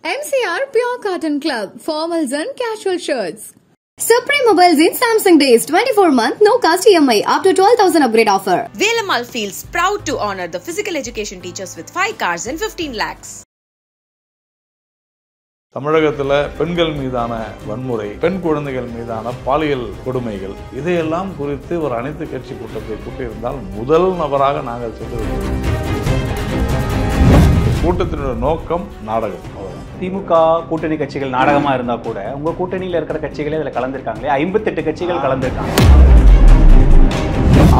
MCR Pure Cotton Club, formals and casual shirts. Supreme Mobiles in Samsung Days, 24-month, no cost EMI, up to 12,000 upgrade offer. Velamal feels proud to honor the physical education teachers with 5 cars and 15 lakhs. தமிழகத்தில் பெண்கள் மீதான வன்முறை, பெண் குழந்தைகள் மீதான பாலியல் கொடுமைகள் இதையெல்லாம் குறித்து ஒரு அனைத்து கட்சி கூட்டத்தை கூட்டியிருந்தால் முதல் நபராக நாங்கள் சென்றிருக்கிறோம். கூட்டத்தினுடைய நோக்கம் நாடகம். திமுக கூட்டணி கட்சிகள் நாடகமா இருந்தா கூட உங்க கூட்டணியில இருக்கிற கட்சிகளே இதுல கலந்துருக்காங்களே, 58 கட்சிகள் கலந்துருக்காங்க.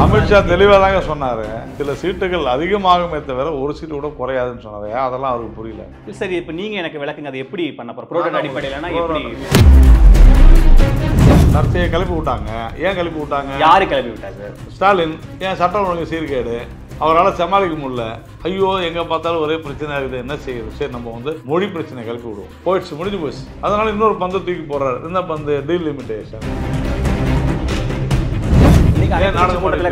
அமித்ஷா தெளிவாக தாங்க சொன்னாரு, சில சீட்டுகள் அதிகமாகுமே தவிர ஒரு சீட்டு கூட குறையாதுன்னு சொன்னாரு. அதெல்லாம் அவருக்கு புரியல. சரி, இப்ப நீங்க எனக்கு விளக்குங்க, அதை எப்படி பண்ண போறோம்? புரோட்டோடைப் அடிப்படையிலனா எப்படி? சர்ச்சையை கிளப்பி விட்டாங்க. ஏன் கிளப்பி விட்டாங்க? யாரு கிளப்பி விட்டாங்க? ஸ்டாலின். ஏன் சட்டம் ஒழுங்கு சீர்கேடு, அவரால் சமாளிக்க முடியல. ஐயோ எங்க பார்த்தாலும் ஒரே பிரச்சனை இருக்குது, என்ன செய்யுது? சரி, நம்ம மொழி பிரச்சனை கிளப்பி விடுவோம். போயிடுச்சு, முடிஞ்சு போச்சு. அதனால இன்னொரு பந்து தூக்கி போடுறாரு. இந்த பந்து டீலிமிட்டேஷன்.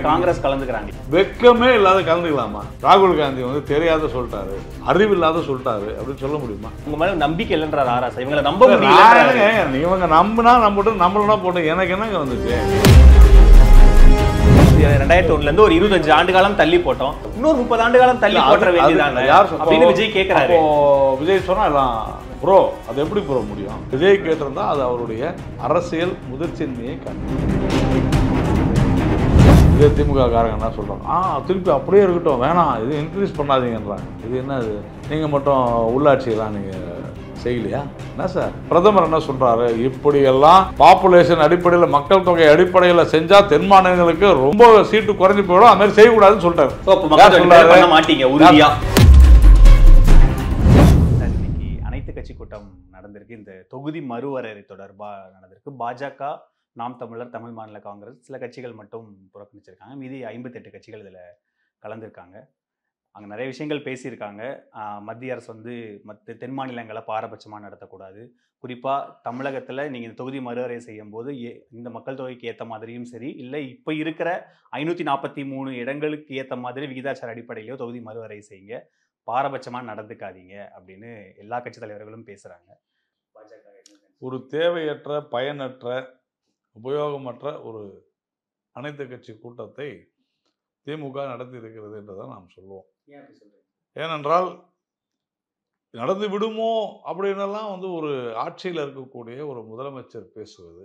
காங்கிரஸ் கலந்துக்கிறாங்க. வெக்கமே இல்லாத கலந்துக்கலாமா? ராகுல் காந்தி தெரியாத சொல்லிட்டாரு, அறிவில்லாத சொல்லிட்டாரு அப்படின்னு சொல்ல முடியுமா? உங்க மேல நம்பிக்கை இல்லைன்றாரு ஆராசா. இவங்களை நம்ப முடியல. இவங்க நம்பினா நம்பட்டும், நம்மளா போட்டோம். எனக்கு என்னங்க வந்துச்சு? 2001 இருந்து ஒரு 25 ஆண்டு காலம் தள்ளி போட்டோம், இன்னொரு 30 ஆண்டு காலம் தள்ளி போட்ட வேண்டியதானே அப்படின்னு விஜய் கேட்கிறாரு. விஜய் சொன்னா எல்லாம் ப்ரோ, அது எப்படி ப்ரோ முடியும்? விஜய் கேட்டிருந்தா அது அவருடைய அரசியல் முதிர்ச்சியின்மையை காணும். இதே திமுக காரங்க என்ன சொல்றாங்க, திருப்பி அப்படியே இருக்கட்டும், வேணாம், இது இன்க்ரீஸ் பண்ணாதீங்கன்றாங்க. இது என்ன? இது நீங்க மட்டும் உள்ளாட்சியெல்லாம் நீங்க செய்யலையா? என்ன சார் பிரதமர் என்ன சொல்றாரு? இப்படியெல்லாம் பாப்புலேஷன் அடிப்படையில், மக்கள் தொகை அடிப்படையில் செஞ்சா தென் மாநிலங்களுக்கு ரொம்ப சீட்டு குறைஞ்சு போயிடும், அது மாதிரி செய்யக்கூடாதுன்னு சொல்லிட்டாரு. அனைத்து கட்சி கூட்டம் நடந்திருக்கு. இந்த தொகுதி மறுவரையறை தொடர்பா நடந்திருக்கு. பாஜக, நாம் தமிழர், தமிழ் மாநில காங்கிரஸ், சில கட்சிகள் மட்டும் புறக்கணிச்சிருக்காங்க. மீதி 58 கட்சிகள் இதில் கலந்துருக்காங்க. அங்கே நிறைய விஷயங்கள் பேசியிருக்காங்க. மத்திய அரசு மற்ற தென் மாநிலங்களை பாரபட்சமாக நடத்தக்கூடாது. குறிப்பாக தமிழகத்தில் நீங்கள் இந்த தொகுதி மறுவரை செய்யும் போது இந்த மக்கள் தொகைக்கு ஏற்ற மாதிரியும் சரி, இல்லை இப்போ இருக்கிற 543 இடங்களுக்கு ஏற்ற மாதிரி விகிதாச்சார அடிப்படையிலையோ தொகுதி மறுவரை செய்யுங்க, பாரபட்சமாக நடந்துக்காதீங்க அப்படின்னு எல்லா கட்சி தலைவர்களும் பேசுகிறாங்க. ஒரு தேவையற்ற, பயனற்ற, உபயோகமற்ற ஒரு அனைத்து கட்சி கூட்டத்தை திமுக நடத்தி இருக்கிறது என்றுதான் நாம் சொல்லுவோம். ஏனென்றால் நடந்து விடுமோ அப்படின்னெல்லாம் ஒரு ஆட்சியில் இருக்கக்கூடிய ஒரு முதலமைச்சர் பேசுவது,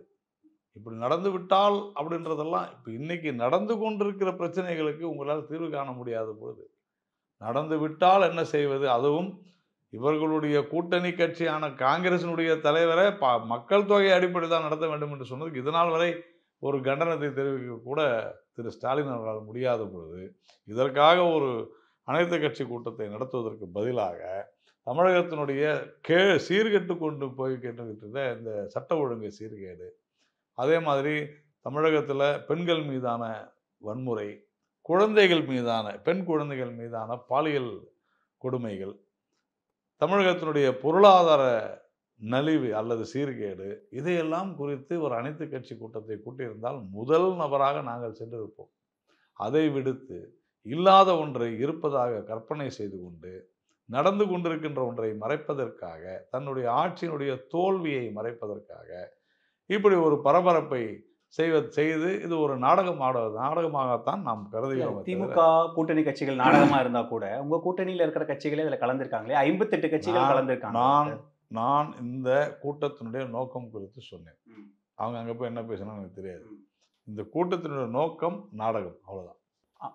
இப்படி நடந்து விட்டால் அப்படின்றதெல்லாம், இப்போ இன்னைக்கு நடந்து கொண்டிருக்கிற பிரச்சனைகளுக்கு உங்களால் தீர்வு காண முடியாத பொழுது நடந்து விட்டால் என்ன செய்வது? அதுவும் இவர்களுடைய கூட்டணி கட்சியான காங்கிரசினுடைய தலைவரை மக்கள் தொகை அடிப்படையில் தான் நடத்த வேண்டும் என்று சொன்னதுக்கு இதனால் வரை ஒரு கண்டனத்தை தெரிவிக்க கூட திரு ஸ்டாலின் அவர்களால் முடியாத பொழுது, இதற்காக ஒரு அனைத்து கட்சி கூட்டத்தை நடத்துவதற்கு பதிலாக தமிழகத்தினுடைய சீர்கெட்டு கொண்டு போய்கிட்டு இந்த சட்ட ஒழுங்கு சீர்கேடு, அதே மாதிரி தமிழகத்தில் பெண்கள் மீதான வன்முறை, குழந்தைகள் மீதான, பெண் குழந்தைகள் மீதான பாலியல் கொடுமைகள், தமிழகத்தினுடைய பொருளாதார நலிவு அல்லது சீர்கேடு, இதையெல்லாம் குறித்து ஒரு அனைத்து கட்சி கூட்டத்தை கூட்டியிருந்தால் முதல் நபராக நாங்கள் சென்றிருப்போம். அதை விடுத்து இல்லாத ஒன்றை இருப்பதாக கற்பனை செய்து கொண்டு நடந்து கொண்டிருக்கின்ற ஒன்றை மறைப்பதற்காக, தன்னுடைய ஆட்சியினுடைய தோல்வியை மறைப்பதற்காக இப்படி ஒரு பரபரப்பை செய்து இது ஒரு நாடகமாகத்தான் நாம் கருதுகிறோம். திமுக கூட்டணி கட்சிகள் நாடகமா இருந்தா கூட உங்க கூட்டணியில இருக்கிற கட்சிகளே இதுல கலந்துருக்காங்களே, 58 கட்சிகள் கலந்துருக்காங்க. நான் இந்த கூட்டத்தினுடைய நோக்கம் குறித்து சொன்னேன். அவங்க அங்க போய் என்ன பேசணும்னு எனக்கு தெரியாது. இந்த கூட்டத்தினுடைய நோக்கம் நாடகம், அவ்வளவுதான்.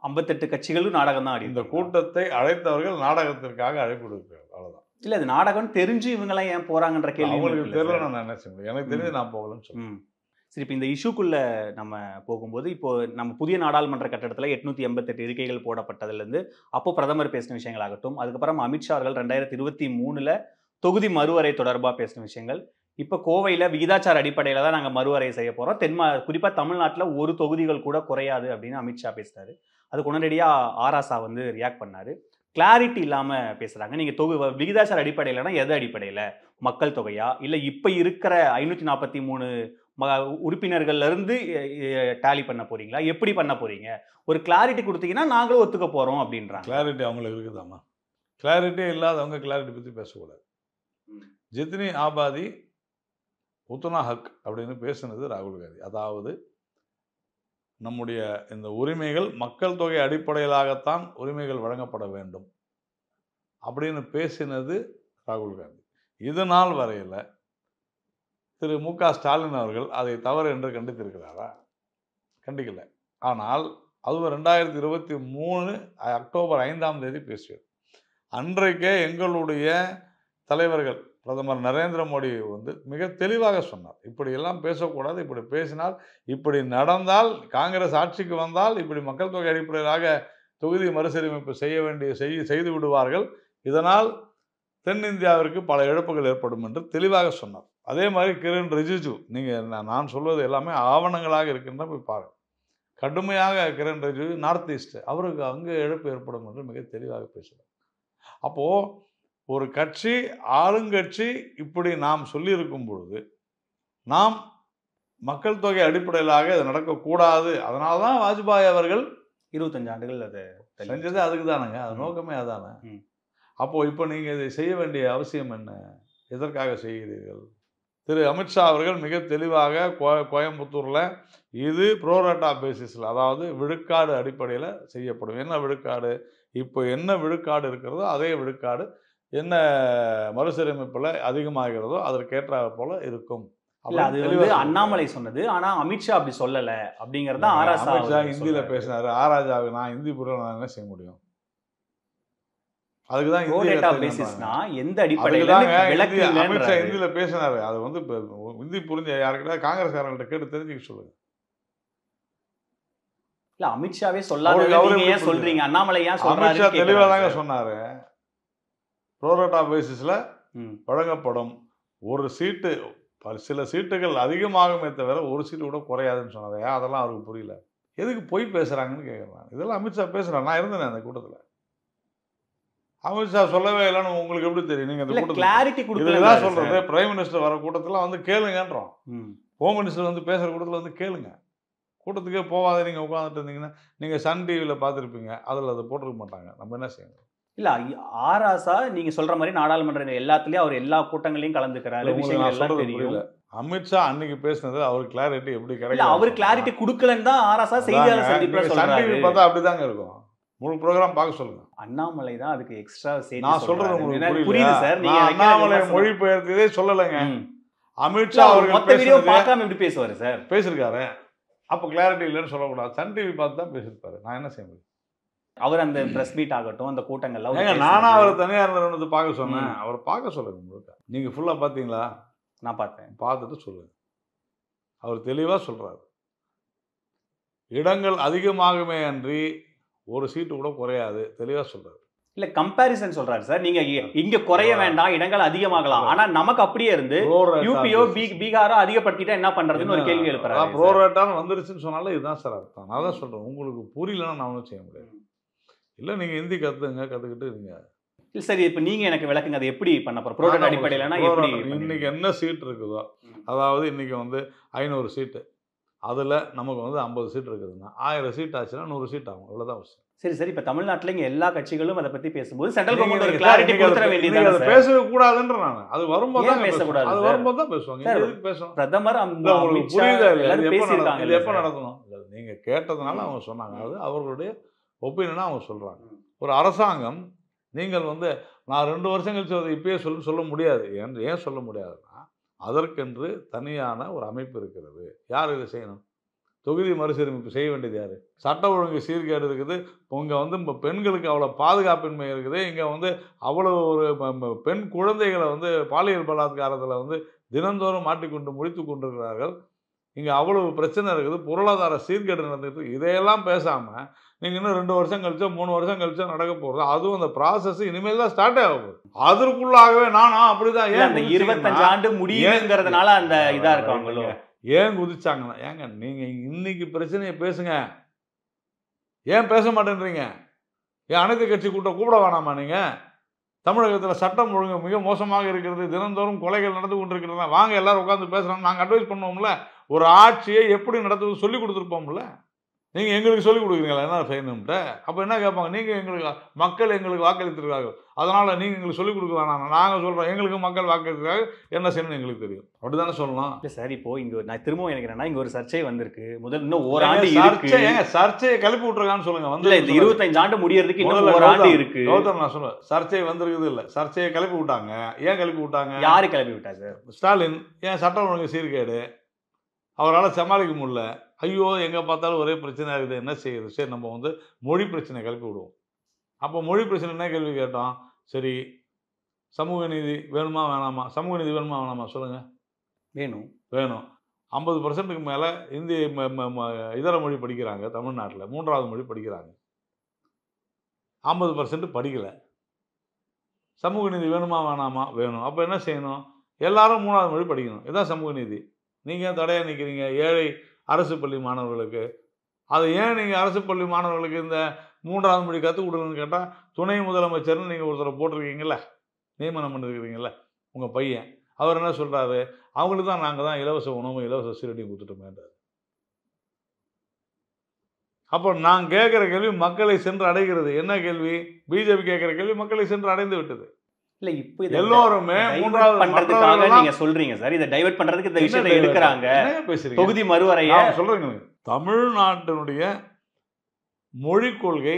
58 கட்சிகளும் நாடகம் தான். இந்த கூட்டத்தை அழைத்தவர்கள் நாடகத்திற்காக அழைப்பு கொடுக்கிறார், அவ்வளவுதான். இல்ல, இது நாடகம் தெரிஞ்சு இவங்க எல்லாம் ஏன் போறாங்கன்ற கேள்வி அவங்களுக்கு தெரியல. நான் என்ன செய்ய முடியும்? எனக்கு தெரிஞ்சு நான் போகலன்னு சொல்லுவேன். சரி, இப்போ இந்த இஷ்யூக்குள்ள நம்ம போகும்போது, இப்போ நம்ம புதிய நாடாளுமன்ற கட்டடத்தில் 888 இருக்கைகள் போடப்பட்டதுலேருந்து அப்போ பிரதமர் பேசின விஷயங்களாகட்டும், அதுக்கப்புறம் அமித்ஷா அவர்கள் 2023 தொகுதி மறுவரை தொடர்பாக பேசின விஷயங்கள், இப்போ கோவையில் விகிதாச்சார அடிப்படையில் தான் நாங்கள் மறுவரை செய்ய போகிறோம், குறிப்பாக தமிழ்நாட்டில் ஒரு தொகுதிகள் கூட குறையாது அப்படின்னு அமித்ஷா பேசினாரு. அதுக்கு உடனடியாக ஆராசா ரியாக்ட் பண்ணார். கிளாரிட்டி இல்லாமல் பேசுகிறாங்க. நீங்கள் விகிதாச்சார அடிப்படையில்னா எது அடிப்படையில்? மக்கள் தொகையா, இல்லை இப்போ இருக்கிற 543 உறுப்பினர்கள்ல இருந்து டேலி பண்ண போறீங்களா? எப்படி பண்ண போறீங்க? ஒரு கிளாரிட்டி கொடுத்தீங்கன்னா நாங்களும் ஒத்துக்க போறோம் அப்படின்றாங்க. கிளாரிட்டி அவங்களுக்கு இருக்குதாமா? கிளாரிட்டியே இல்லாதவங்க கிளாரிட்டி பற்றி பேசக்கூடாது. ஜித்னி ஆபாதி உத்னா ஹக் அப்படின்னு பேசுனது ராகுல் காந்தி. அதாவது நம்முடைய இந்த உரிமைகள் மக்கள் தொகை அடிப்படையிலாகத்தான் உரிமைகள் வழங்கப்பட வேண்டும் அப்படின்னு பேசினது ராகுல் காந்தி. இது நாள் வரையில் திரு மு.க. ஸ்டாலின் அவர்கள் அதை தவறு என்று கண்டித்திருக்கிறாரா? கண்டிக்கல. ஆனால் அதுவும் 2023 அக்டோபர் 5 பேசியது. அன்றைக்கே எங்களுடைய தலைவர்கள் பிரதமர் நரேந்திர மோடி மிக தெளிவாக சொன்னார், இப்படியெல்லாம் பேசக்கூடாது, இப்படி பேசினால், இப்படி நடந்தால், காங்கிரஸ் ஆட்சிக்கு வந்தால் இப்படி மக்கள் தொகை அடிப்படையிலாக தொகுதி மறுசீரமைப்பு செய்து விடுவார்கள், இதனால் தென்னிந்தியாவிற்கு பல இழப்புகள் ஏற்படும் என்று தெளிவாக சொன்னார். அதே மாதிரி கிரண் ரிஜிஜு, நான் சொல்வது எல்லாமே ஆவணங்களாக இருக்கின்ற போய் பாருங்கள், கடுமையாக கிரண் ரிஜிஜு நார்த் ஈஸ்ட் அவருக்கு அங்கே இழப்பு ஏற்படும் என்று மிக தெளிவாக பேசுகிறார். அப்போது ஒரு கட்சி ஆளுங்கட்சி இப்படி நாம் சொல்லியிருக்கும் பொழுது நாம் மக்கள் தொகை அடிப்படையிலாக இது நடக்கக்கூடாது. அதனால தான் வாஜ்பாய் அவர்கள் 25 ஆண்டுகள் அதை செஞ்சது அதுக்கு தானுங்க, அது நோக்கமே அதானே. அப்போது இப்போ நீங்கள் இதை செய்ய வேண்டிய அவசியம் என்ன? எதற்காக செய்கிறீர்கள்? திரு அமித்ஷா அவர்கள் மிக தெளிவாக கோயம்புத்தூரில் இது ப்ரோரேட்டா பேசிஸில், அதாவது விழுக்காடு அடிப்படையில் செய்யப்படும். என்ன விழுக்காடு? இப்போ என்ன விழுக்காடு இருக்கிறதோ அதே விழுக்காடு என்ன மறுசீரமைப்பில் அதிகமாகிறதோ அதற்கேற்ற போல இருக்கும். அது அண்ணாமலை சொன்னது. ஆனா அமித்ஷா அப்படி சொல்லல அப்படிங்கறத அமித்ஷா ஹிந்தியில பேசினாரு. ஆராஜாவுக்கு நான் ஹிந்தி புரியல, நான் என்ன செய்ய முடியும்? அதுக்குதான் எந்த அடிப்படையில அமித்ஷா ஹிந்தியில பேசினாரு. அது ஹிந்தி புரிஞ்ச யாருக்கிட்ட காங்கிரஸ்காரங்கள்ட்ட கேட்டு தெரிஞ்சுக்க சொல்லுங்க. இல்ல அமித்ஷாவே சொல்லாத சொல்றீங்க, அண்ணாமலை ஏன் சொல்றாரு? அமித்ஷா தெளிவா தாங்க சொன்னாரு, ப்ரோரேட்டா பேசிஸ்ல வழங்கப்படும் ஒரு சீட்டு, சில சீட்டுகள் அதிகமாகுமே தவிர ஒரு சீட்டு கூட குறையாதுன்னு சொன்னாரு. அதெல்லாம் அவருக்கு புரியல. எதுக்கு போய் பேசுறாங்கன்னு கேட்குறாங்க. இதெல்லாம் அமித்ஷா பேசுறாரு. நான் இருந்தேன் அந்த கூட்டத்தில். அமித்ஷா சொல்லவே இல்லைன்னு உங்களுக்கு எப்படி தெரியும்? நீங்க அந்த கூட்டத்தில் இதுதான் சொல்றது. பிரைம் மினிஸ்டர் வர கூட்டத்தில் கேளுங்கன்றோம். ஹோம் மினிஸ்டர் பேசுற கூட்டத்தில் கேளுங்க. கூட்டத்துக்கே போகாத நீங்க உட்காந்துட்டு இருந்தீங்கன்னா நீங்க சன் டிவியில் பார்த்துருப்பீங்க, அதில் அதை போட்டிருக்க மாட்டாங்க. நம்ம என்ன செய்யணும்? இல்ல ஆராசா நீங்க சொல்ற மாதிரி நாடாளுமன்ற எல்லாத்துலயும் அவர் எல்லா கூட்டங்களையும் கலந்துக்கிறாரு. அமித்ஷா அன்னைக்கு பேசினது அவர் கிளாரிட்டி எப்படி கிடைக்கும்? அவர் கிளாரிட்டி கொடுக்கலன்னு தான் ஆராசா செய்தியாளர் சந்திப்புல சொல்றாரு. பார்த்தா அப்படிதாங்க இருக்கும். முழு ப்ரோகிராம் பார்க்க சொல்லுங்க. அண்ணாமலை தான் அதுக்கு எக்ஸ்ட்ரா நான் சொல்றது உங்களுக்கு புரியுது சார். நீங்க அண்ணாமலை மொழிபெயர்த்ததே சொல்லலைங்க. அமித்ஷா அவர்கள் மொத்த வீடியோ பார்க்காம எப்படி பேசுவாரு சார்? பேசிருக்காரு. அப்ப கிளாரிட்டி இல்லைன்னு சொல்லக்கூடாது. சன் டிவி பார்த்து தான் பேசிருப்பாரு. நான் என்ன செய்ய முடியும்? அவர் அந்த பிரஸ் மீட் ஆகட்டும், அந்த கூட்டங்கள்ல நானா அவர் தனியார் நிறுவனத்தை பார்க்க சொன்னேன். அவர் பார்க்க சொல்லுங்க. முழுக்க நீங்க ஃபுல்லா பாத்தீங்களா? நான் பார்த்தேன். பார்த்துட்டு சொல்லுங்க. அவர் தெளிவா சொல்றாரு, இடங்கள் அதிகமாகுமே அன்றி ஒரு சீட்டு கூட குறையாது. தெளிவா சொல்றாரு. இல்ல கம்பேரிசன் சொல்றாரு சார். நீங்க இங்க குறைய வேண்டாம், இடங்கள் அதிகமாகலாம். ஆனா நமக்கு அப்படியே இருந்து யூபியோ பீகாரோ அதிகப்படுத்திட்டா என்ன பண்றதுன்னு ஒரு கேள்வி எழுப்புறாரு. ப்ரோரேட்டான்னு வந்துருச்சுன்னு சொன்னாலும் இதுதான் சார் அர்த்தம். நான் தான் சொல்றேன், உங்களுக்கு புரியலன்னா நான் ஒன்றும் செய்ய முடியாது. இல்லை நீங்கள் ஹிந்தி கற்றுக்கிட்டு இருங்க. இல்லை சரி, இப்போ நீங்கள் எனக்கு விளக்குங்க, அது எப்படி பண்ண போகிறோம்? ப்ரோரேட்டா அடிப்படையிலனா எப்படி? இன்னைக்கு என்ன சீட் இருக்குதோ, அதாவது இன்னைக்கு 500 சீட்டு, அதில் நமக்கு 50 சீட் இருக்குதுன்னா 1000 சீட் ஆச்சுன்னா 100 சீட் ஆகும். இவ்வளோதான் விஷயம். சரி சரி, இப்போ தமிழ்நாட்டில் இங்கே எல்லா கட்சிகளும் அதை பற்றி பேசும்போது சென்ட்ரல் கவர்மெண்ட் ஒரு கிளாரிட்டி கொடுத்துற வேண்டியது. அதை பேசக்கூடாதுன்ற நான் அது வரும்போது தான் பேசக்கூடாது. அது வரும்போது தான் பேசுவாங்க. பேசணும் பிரதமர் உங்களுக்கு புரியுதா இல்லை? இது எப்போ நடக்கணும்? நீங்கள் கேட்டதுனால அவங்க சொன்னாங்க. அது அவர்களுடைய ஒப்பீனியனாக அவங்க சொல்கிறாங்க. ஒரு அரசாங்கம் நீங்கள் நான் 2 வருஷம் கழிச்சு அதை இப்பயே சொல்ல முடியாது. ஏன் சொல்ல முடியாதுன்னா, அதற்கென்று தனியான ஒரு அமைப்பு இருக்கிறது. யார் இதை செய்யணும்? தொகுதி மறுசீரமைப்பு செய்ய வேண்டியது யார்? சட்ட ஒழுங்கு சீர்கேடு இருக்குது. இங்கே இப்போ பெண்களுக்கு அவ்வளோ பாதுகாப்பின்மை இருக்குது. இங்கே அவ்வளோ ஒரு பெண் குழந்தைகளை பாலியல் பலாத்காரத்தில் தினந்தோறும் மாட்டிக்கொண்டு முடித்து கொண்டிருக்கிறார்கள். இங்கே அவ்வளவு பிரச்சனை இருக்குது. பொருளாதார சீர்கேடு நடந்துட்டு இதையெல்லாம் பேசாமல் நீங்கள் இன்னும் 2 வருஷம் கழிச்சோ 3 வருஷம் கழிச்சோ நடக்க போகிறது. அதுவும் அந்த ப்ராசஸ் இனிமேல் தான் ஸ்டார்ட் ஆக போகுது. அதற்குள்ளாகவே நானா அப்படிதான். ஏன் 25 ஆண்டு முடியுங்கிறதுனால அந்த இதாக இருக்காங்களோ? ஏன் குதிச்சாங்கன்னா, ஏங்க நீங்கள் இன்னைக்கு பிரச்சனையை பேசுங்க, ஏன் பேச மாட்டேன்றீங்க? ஏன் அனைத்து கட்சி கூட்டம் கூப்பிட வேணாமா? நீங்கள் தமிழகத்தில் சட்டம் ஒழுங்கு மிக மோசமாக இருக்கிறது, தினந்தோறும் கொலைகள் நடந்து கொண்டிருக்கிறதுனா வாங்க எல்லாரும் உட்காந்து பேசுகிறோம். நாங்கள் அட்வைஸ் பண்ணுவோம்ல, ஒரு ஆட்சியை எப்படி நடத்துவது சொல்லி கொடுத்துருப்போம்ல. நீங்கள் எங்களுக்கு சொல்லிக் கொடுக்குறீங்களா என்ன செய்யணும்ட்டு? அப்போ என்ன கேட்பாங்க, நீங்கள் எங்களுக்கு மக்கள் எங்களுக்கு வாக்களித்திருக்காங்க, அதனால் நீங்கள் எங்களுக்கு சொல்லிக் கொடுக்க வேணாம், நாங்கள் சொல்கிறோம் எங்களுக்கு மக்கள் வாக்களித்திருக்காங்க, என்ன செய்யணும்னு எங்களுக்கு தெரியும், அப்படி தானே சொல்லலாம். இல்லை சார், இப்போ இங்கே நான் திரும்பவும் எனக்கு என்னன்னா, இங்கே ஒரு சர்ச்சை வந்திருக்கு. முதல் இன்னும் ஓராண்டு இருக்கு. சர்ச்சையை கிளப்பி விட்டுருக்கான்னு சொல்லுங்க. வந்து இந்த 25 ஆண்டு முடியறதுக்கு இன்னும் ஓராண்டு இருக்கு. கௌதம், நான் சொல்லுவேன், சர்ச்சை வந்திருக்குது இல்லை, சர்ச்சையை கிளப்பி விட்டாங்க. ஏன் கிளப்பி விட்டாங்க? யாரு கிளப்பி விட்டா சார்? ஸ்டாலின். ஏன் சட்டம் ஒழுங்கு சீர்கேடு, அவரால் சமாளிக்க முடியல. ஐயோ எங்கே பார்த்தாலும் ஒரே பிரச்சனையாக இருக்குது, என்ன செய்யுது? சரி, நம்ம வந்து மொழி பிரச்சனை கிளப்பி விடுவோம். அப்போ மொழி பிரச்சனை என்ன கேள்வி கேட்டோம்? சரி, சமூக நீதி வேணுமா வேணாமா? சமூக நீதி வேணுமா வேணாமா சொல்லுங்கள். வேணும். வேணும். 50% மேலே இந்திய இதர மொழி படிக்கிறாங்க தமிழ்நாட்டில், 3வது மொழி படிக்கிறாங்க. 50% படிக்கலை. சமூக நீதி வேணுமா வேணாமா? வேணும். அப்போ என்ன செய்யணும்? எல்லாரும் 3வது மொழி படிக்கணும். இதுதான் சமூக நீதி. நீங்கள் தடையாக நிற்கிறீங்க ஏழை அரசு பள்ளி மாணவர்களுக்கு. அதை ஏன் நீங்கள் அரசு பள்ளி மாணவர்களுக்கு இந்த 3வது மொழி கற்றுக் கொடுக்கணும்னு கேட்டால், துணை முதலமைச்சர்னு நீங்கள் ஒருத்தரை போட்டிருக்கீங்கள, நியமனம் பண்ணிருக்கிறீங்கள உங்கள் பையன், அவர் என்ன சொல்கிறாரு? அவங்களுக்கு தான் நாங்கள் தான் இலவச உணவு இலவச சீரடியும் கொடுத்துட்டோமேன்றார். அப்போ நான் கேட்குற கேள்வி மக்களை சென்று அடைகிறது. என்ன கேள்வி? பிஜேபி கேட்குற கேள்வி மக்களை சென்று அடைந்து விட்டது. இல்ல இப்போ எல்லோருமே 3வது பண்றதுக்காக நீங்க சொல்றீங்க சார், இதை டைவர்ட் பண்றதுக்கு இந்த விஷயத்தை எடுக்கறாங்க. தொகுதி மறுவரைய சொல்றேங்க. தமிழ்நாட்டினுடைய மொழிக் கொள்கை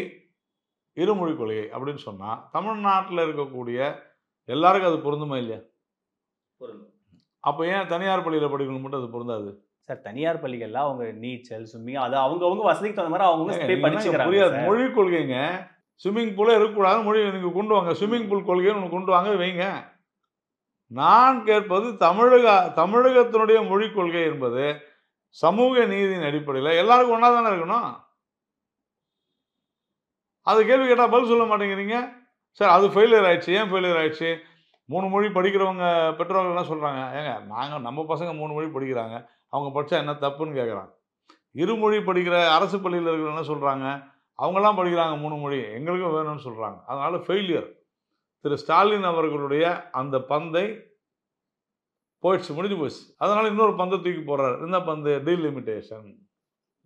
இருமொழிக் கொள்கை அப்படின்னு சொன்னா தமிழ்நாட்டில் இருக்கக்கூடிய எல்லாருக்கும் அது பொருந்துமா இல்லையா? அப்போ ஏன் தனியார் பள்ளியில் படிக்கணும் மட்டும் அது பொருந்தாது சார்? தனியார் பள்ளிகள்ல அவங்க நீச்சல், ஸ்விம்மிங், அது அவங்க வசதிக்கு தகுந்த மாதிரி அவங்க படிச்சுக்கிறாங்க. புரியாது. மொழிக் கொள்கைங்க ஸ்விம்மிங் பூலே இருக்கக்கூடாது, மொழி நீங்கள் கொண்டு வாங்க, ஸ்விம்மிங் பூல் கொள்கையை ஒன்று கொண்டு வாங்க வைங்க. நான் கேட்பது தமிழகத்தினுடைய மொழிக் கொள்கை என்பது சமூக நீதியின் அடிப்படையில் எல்லாருக்கும் ஒன்றா தானே இருக்கணும். அது கேள்வி கேட்டால் பதில் சொல்ல மாட்டேங்கிறீங்க சார். அது ஃபெயிலியர் ஆயிடுச்சு. ஏன் ஃபெயிலியர் ஆயிடுச்சு? 3 மொழி படிக்கிறவங்க பெற்றோர்கள் என்ன சொல்கிறாங்க? ஏங்க நம்ம பசங்க 3 மொழி படிக்கிறாங்க, அவங்க படித்தா என்ன தப்புன்னு கேட்குறாங்க. இருமொழி படிக்கிற அரசு பள்ளியில் இருக்கிற என்ன சொல்கிறாங்க? அவங்களாம் படிக்கிறாங்க 3 மொழி, எங்களுக்கும் வேணும்னு சொல்கிறாங்க. அதனால் ஃபெயிலியர். திரு ஸ்டாலின் அவர்களுடைய அந்த பந்தை போயிடுச்சு, முடிஞ்சு போச்சு. அதனால் இன்னொரு பந்தை தூக்கி போடுறாரு. இந்த பந்து டீலிமிட்டேஷன்.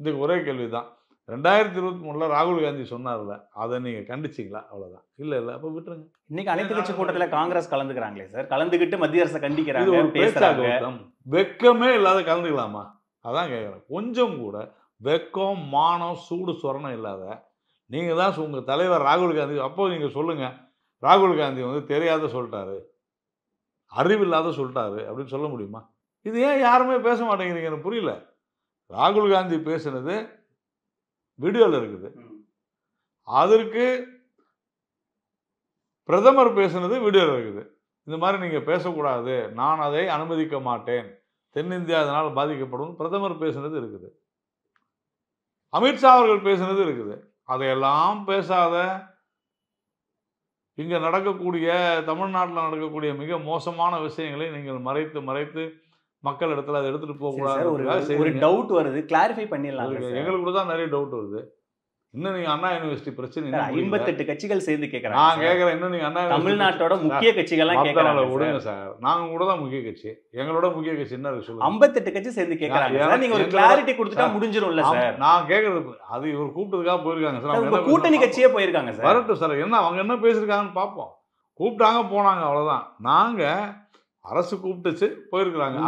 இதுக்கு ஒரே கேள்வி தான். 2023 ராகுல் காந்தி சொன்னார்ல, அதை நீங்கள் கண்டிச்சிங்களா? அவ்வளோதான். இல்லை அப்போ விட்டுருங்க. இன்னைக்கு அனைத்து கட்சி கூட்டத்தில் காங்கிரஸ் கலந்துக்கிறாங்களே சார், கலந்துக்கிட்டு மத்திய அரசை கண்டிக்கிறாங்க, பேசுறாங்க. வெக்கமே இல்லாத கலந்துக்கலாமா? அதான் கேட்குறேன். கொஞ்சம் கூட வெக்கம், மானம், சூடு சொரணம் இல்லாத நீங்கள் தான் உங்கள் தலைவர் ராகுல் காந்தி. அப்போது நீங்கள் சொல்லுங்கள், ராகுல் காந்தி வந்து தெரியாத சொல்லிட்டாரு, அறிவில்லாத சொல்லிட்டாரு அப்படின்னு சொல்ல முடியுமா? இது ஏன் யாருமே பேச மாட்டேங்கிறீங்க? எனக்கு புரியல. ராகுல் காந்தி பேசுனது வீடியோவில் இருக்குது, அதற்கு பிரதமர் பேசுனது வீடியோவில் இருக்குது. இந்த மாதிரி நீங்கள் பேசக்கூடாது, நான் அதை அனுமதிக்க மாட்டேன், தென்னிந்தியா அதனால் பாதிக்கப்படும் பிரதமர் பேசுனது இருக்குது, அமித்ஷா அவர்கள் பேசுனது இருக்குது. அதையெல்லாம் பேசாத இங்கே நடக்கக்கூடிய தமிழ்நாட்டில் நடக்கக்கூடிய மிக மோசமான விஷயங்களை நீங்கள் மறைத்து மக்கள் இடத்துல அதை எடுத்துட்டு போக கூடாது. ஒரு டவுட் வருது, கிளாரிஃபை பண்ணிடலாம். எங்களுக்கு தான் நிறைய டவுட் வருது. இன்னும் நீங்க அண்ணா யூனிவர்சிட்டி பிரச்சனை 58 கட்சிகள் சேர்ந்து கேட்கறாங்க. நான் கேட்கறேன், இன்னும் நீங்க அண்ணா தமிழ்நாட்டோட முக்கிய கட்சிகள்லாம் கேட்கறாங்க. விடுங்க சார், நாங்க கூட தான் முக்கிய கட்சி, எங்களோட முக்கிய கட்சி என்ன இருக்கு சொல்லுங்க. 58 கட்சி சேர்ந்து கேட்கறாங்க சார். நீங்க ஒரு கிளாரிட்டி கொடுத்துட்டா முடிஞ்சிரும்ல சார். நான் கேட்கறது அது இவர் கூப்பிட்டதுக்காக போயிருக்காங்க சார். அவங்க கூட்டணி கட்சியே போயிருக்காங்க சார். வரட்டும் சார், என்ன அவங்க என்ன பேசிருக்காங்கன்னு பார்ப்போம். கூப்பிட்டாங்க போனாங்க, அவ்வளவுதான். நாங்க அரசு கூப்பிட்டுச்சு போயிருக்காங்க.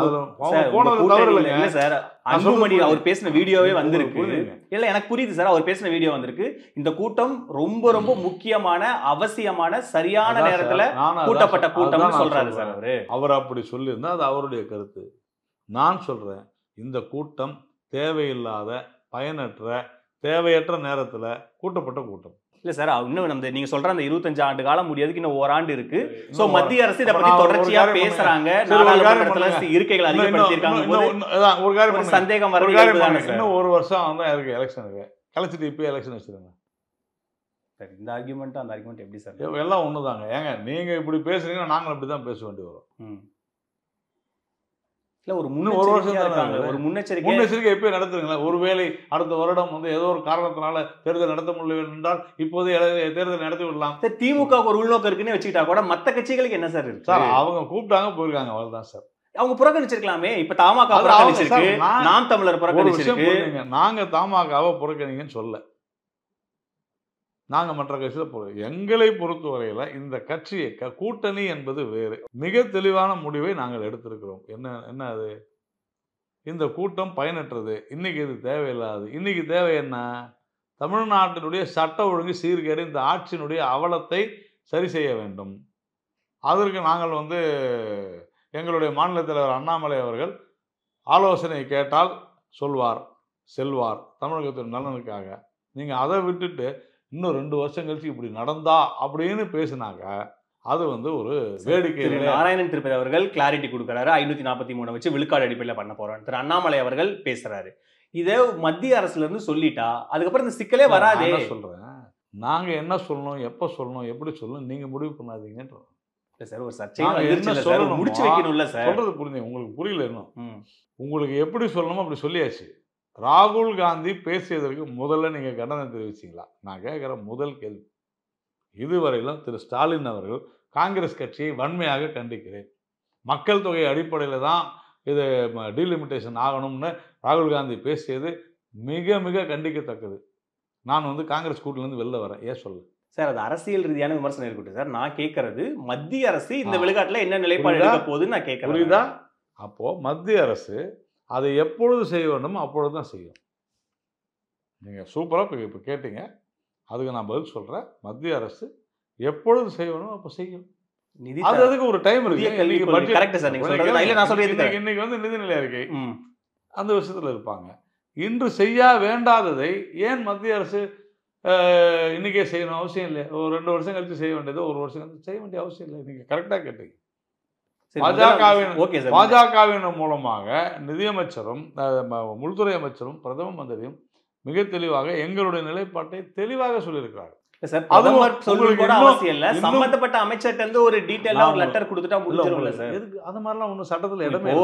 போனது தவறு இல்லைங்க சார். அன்புமணி அவர் பேசின வீடியோவே வந்திருக்கு. இல்ல எனக்கு புரியுது சார், அவர் பேசின வீடியோ வந்திருக்கு. இந்த கூட்டம் ரொம்ப ரொம்ப முக்கியமான அவசியமான சரியான நேரத்துல கூட்டப்பட்ட கூட்டம்னு சொல்றாரு சார். அவர் அப்படி சொல்லியிருந்தா அது அவருடைய கருத்து. நான் சொல்றேன், இந்த கூட்டம் தேவையில்லாத தேவையற்ற நேரத்துல கூட்டப்பட்ட கூட்டம் இல்ல சார். இன்னும் நம்ம நீங்க சொல்ற அந்த 25 ஆண்டு காலம் முடியறதுக்கு இன்னும் ஓராண்டு இருக்கு. சோ மத்திய அரசு இத பத்தி தொடர்ச்சியா பேசுறாங்க. நாடாளுமன்றத்துல இருக்கைகள் அதிகப்படுத்தி இருக்காங்க. ஒரு காரியம் சந்தேகம் வருது. இன்னும் ஒரு வருஷம் தான் இருக்கு எலெக்ஷனுக்கு, கழிச்சிட்டு இப்ப எலெக்ஷன் வச்சிருங்க. சார் இந்த ஆர்குமெண்ட் அந்த ஆர்குமெண்ட் எப்படி சார்? எல்லாம் ஒண்ணுதாங்க. ஏங்க நீங்க இப்படி பேசுறீங்கன்னா நாங்களும் அப்படிதான் பேச வேண்டி வரும். இல்ல ஒரு முன்னெச்சரிக்கை எப்பயும் நடத்துறீங்களா? ஒருவேளை அடுத்த வருடம் வந்து ஏதோ ஒரு காரணத்தினால தேர்தல் நடத்த முடியல என்றால் இப்போதே தேர்தல் நடத்தி விடலாம். திமுக ஒரு உள்நோக்கம் இருக்குன்னு வச்சுக்கிட்டா கூட மற்ற கட்சிகளுக்கு என்ன சார் இருக்கு? சார் அவங்க கூப்பிட்டாங்க போயிருக்காங்க, அவ்வளவுதான் சார். அவங்க புறக்கணிச்சிருக்கலாமே. இப்ப தமாக புறக்கணிச்சிருக்கு, நாம் தமிழர் புறக்கணிச்சிருக்கு. நாங்க தமாகவை புறக்கணிங்கன்னு சொல்ல, நாங்க மற்ற கட்சியில எங்களை பொறுத்தவரையில இந்த கட்சியை கூட்டணி என்பது வேறு. மிக தெளிவான முடிவை நாங்கள் எடுத்திருக்கிறோம். என்ன அது? இந்த கூட்டம் பயனற்றது, இன்னைக்கு இது தேவையில்லாது. இன்னைக்கு தேவை என்ன? தமிழ்நாட்டினுடைய சட்ட ஒழுங்கு சீர்கேடு, இந்த ஆட்சியினுடைய அவலத்தை சரி செய்ய வேண்டும். அதற்கு நாங்கள் எங்களுடைய மாநில தலைவர் அண்ணாமலை அவர்கள் ஆலோசனை கேட்டால் சொல்வார், செல்வார் தமிழகத்தின் நலனுக்காக. நீங்கள் அதை விட்டுட்டு இன்னும் 2 வருஷம் கழிச்சு இப்படி நடந்தா அப்படின்னு பேசினாங்க, அது ஒரு வேடிக்கை. நாராயணன் திருப்பதி அவர்கள் கிளாரிட்டி கொடுக்குறாரு, 543 வச்சு விழுக்காடு அடிப்படையில் பண்ண போறோம். திரு அண்ணாமலை அவர்கள் பேசுறாரு. இதை மத்திய அரசுல இருந்து சொல்லிட்டா அதுக்கப்புறம் இந்த சிக்கலே வராதே. சொல்றேன், நாங்க என்ன சொல்லணும், எப்ப சொல்லணும், எப்படி சொல்லணும், நீங்க முடிவு பண்ணாதீங்கன்ற சார். ஒரு சர்ச்சை முடிச்சு வைக்கணும்ல சார். சொல்றது புரிஞ்சு உங்களுக்கு புரியல இன்னும். உங்களுக்கு எப்படி சொல்லணுமோ அப்படி சொல்லியாச்சு. ராகுல் காந்தி பேசியதற்கு முதல்ல நீங்க கண்டனம் தெரிவிச்சிங்களா? நான் கேட்கிற முதல் கேள்வி. இதுவரையிலும் திரு ஸ்டாலின் அவர்கள் காங்கிரஸ் கட்சியை வன்மையாக கண்டிக்கிறேன். மக்கள் தொகை அடிப்படையில் தான் இது டீலிமிட்டேஷன் ஆகணும்னு ராகுல் காந்தி பேசியது மிக மிக கண்டிக்கத்தக்கது. நான் காங்கிரஸ் கூட்டிலேருந்து வெளில வரேன். ஏன் சொல்ல சார்? அது அரசியல் ரீதியான விமர்சனம் இருக்கட்டும் சார். நான் கேட்கறது மத்திய அரசு இந்த விளையாட்டில் என்ன நிலைப்பாடு எடுக்க போகுதுன்னு நான் கேட்கறேன். புரியுதா? அப்போ மத்திய அரசு அதை எப்பொழுது செய்ய வேண்டுமோ அப்பொழுது தான் செய்யும். நீங்கள் சூப்பராக இப்போ கேட்டீங்க, அதுக்கு நான் பதில் சொல்கிறேன். மத்திய அரசு எப்பொழுது செய்ய வேணுமோ அப்போ செய்யும். அதுக்கு ஒரு டைம் இருக்கு. இன்னைக்கு நிதிநிலை அறிக்கை அந்த விஷயத்தில் இருப்பாங்க. இன்று செய்ய வேண்டாததை ஏன் மத்திய அரசு இன்னைக்கே செய்யணும் அவசியம் இல்லை. ஒரு 2 வருஷம் கழிச்சு செய்ய வேண்டியது 1 வருஷம் கழிச்சு செய்ய வேண்டிய அவசியம் இல்லை. நீங்க கரெக்டா கேட்டீங்க. பாஜகவின் மூலமாக நிதியமைச்சரும் உள்துறை அமைச்சரும் பிரதம மந்திரியும் மிக தெளிவாக எங்களுடைய நிலைப்பாட்டை தெளிவாக சொல்லியிருக்கிறார்கள். சம்பந்தப்பட்ட அமைச்சர்கிட்ட ஒரு டீடைலா ஒரு லெட்டர் கொடுத்துட்டா முடிஞ்சிரும்ல சார்? அது மாதிரிலாம் ஒன்றும் சட்டத்தில் இடமே.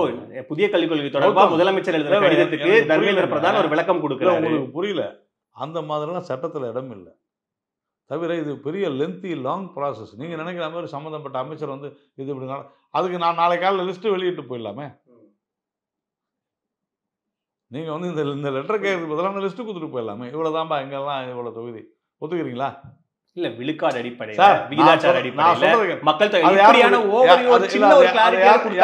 புதிய கல்விக் கொள்கை தொடர்பாக முதலமைச்சர் எழுதின கடிதத்துக்கு தர்மேந்திர பிரதான் ஒரு விளக்கம் கொடுக்கிறார். உங்களுக்கு புரியல? அந்த மாதிரிலாம் சட்டத்தில் இடம் இல்லை. தவிர இது பெரிய லென்த்தி லாங் ப்ராசஸ். நீங்கள் நினைக்கிற மாதிரி சம்மந்தப்பட்ட அமைச்சர் இது இப்படி அதுக்கு நான் நாளை காலையில் லிஸ்ட்டு வெளியிட்டு போயிடலாமே. நீங்கள் இந்த லெட்டர் கேட்கறதுக்கு பதிலாக அந்த லிஸ்ட்டு கொடுத்துட்டு போயிடலாமே. இவ்வளோதான்பா எங்கெல்லாம் இவ்வளோ தொகுதி ஒத்துக்கிறீங்களா? இல்ல விழுக்காடு அடிப்படையில் விகிதாச்சார அடிப்படையில் மக்கள்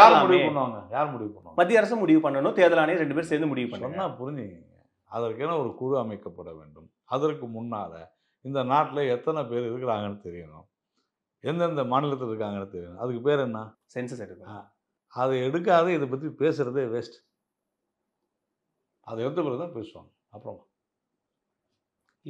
யார் முடிவு பண்ணுவாங்க? மத்திய அரசு முடிவு பண்ணணும், தேர்தல் ஆணையம் 2 பேர் சேர்ந்து முடிவு பண்ணணும். புரிஞ்சுங்க. அதற்கென ஒரு குழு அமைக்கப்பட வேண்டும். அதற்கு முன்னால இந்த நாட்டில் எத்தனை பேர் இருக்கிறாங்கன்னு தெரியணும், எந்தெந்த மாநிலத்தில் இருக்காங்கன்னு தெரியணும். அதுக்கு பேர் என்ன? சென்சஸ் எடுக்கணும். அதை எடுக்காத இதை பற்றி பேசுறதே வேஸ்ட். அதை எடுத்த பிறகு தான் பேசுவாங்க. அப்புறம்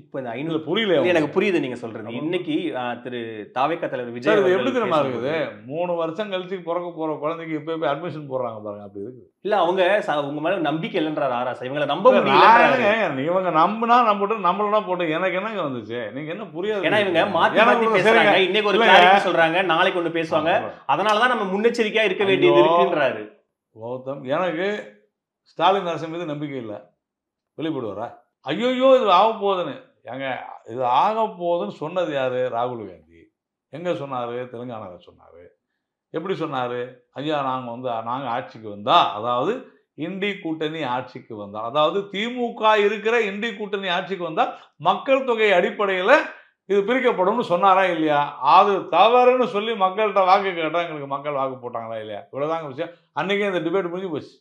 இப்போ இந்த 500 புரியல, எனக்கு புரியுது நீங்க சொல்றது. இன்னைக்கு திரு தாவேகா தலைவர் விஜய் எப்படி தெரியுமா இருக்குது? 3 வருஷம் கழிச்சு பிறக்க போற குழந்தைக்கு இப்ப போய் அட்மிஷன் போடுறாங்க பாருங்க. அப்படி இருக்கு. இல்ல உங்க மேல நம்பிக்கை இல்லைன்றாரு ஆராசா. இவங்களை நம்ப முடியல. இவங்க நம்பினா நம்மளா போட்டு எனக்கு என்னங்க வந்துச்சு? நீங்க என்ன புரியாது? ஏன்னா இவங்க மாத்தி பேசுறாங்க. இன்னைக்கு ஒரு கிளாரிட்டி சொல்றாங்க, நாளைக்கு ஒண்ணு பேசுவாங்க. அதனாலதான் நம்ம முன்னெச்சரிக்கையா இருக்க வேண்டியது இருக்குன்றாரு கௌதம். எனக்கு ஸ்டாலின் அரசு மீது நம்பிக்கை இல்லை. வெளிப்படுவாரா? ஐயோ இது ஆக போகுதுன்னு. ஏங்க இது ஆக போகுதுன்னு சொன்னது யாரு? ராகுல் காந்தி. எங்க சொன்னாரு? தெலுங்கானாவில் சொன்னாரு. எப்படி சொன்னாரு? ஐயா நாங்கள் ஆட்சிக்கு வந்தா, அதாவது இண்டி கூட்டணி ஆட்சிக்கு வந்தா, அதாவது திமுக இருக்கிற இண்டி கூட்டணி ஆட்சிக்கு வந்தா மக்கள் தொகை அடிப்படையில் இது பிரிக்கப்படும்னு சொன்னாரா இல்லையா? அது தவறுன்னு சொல்லி மக்கள்கிட்ட வாக்கு கேட்டால் எங்களுக்கு மக்கள் வாக்கு போட்டாங்களா இல்லையா? இவ்வளோதாங்க விஷயம். அன்னைக்கே இந்த டிபேட் முடிஞ்சு போச்சு.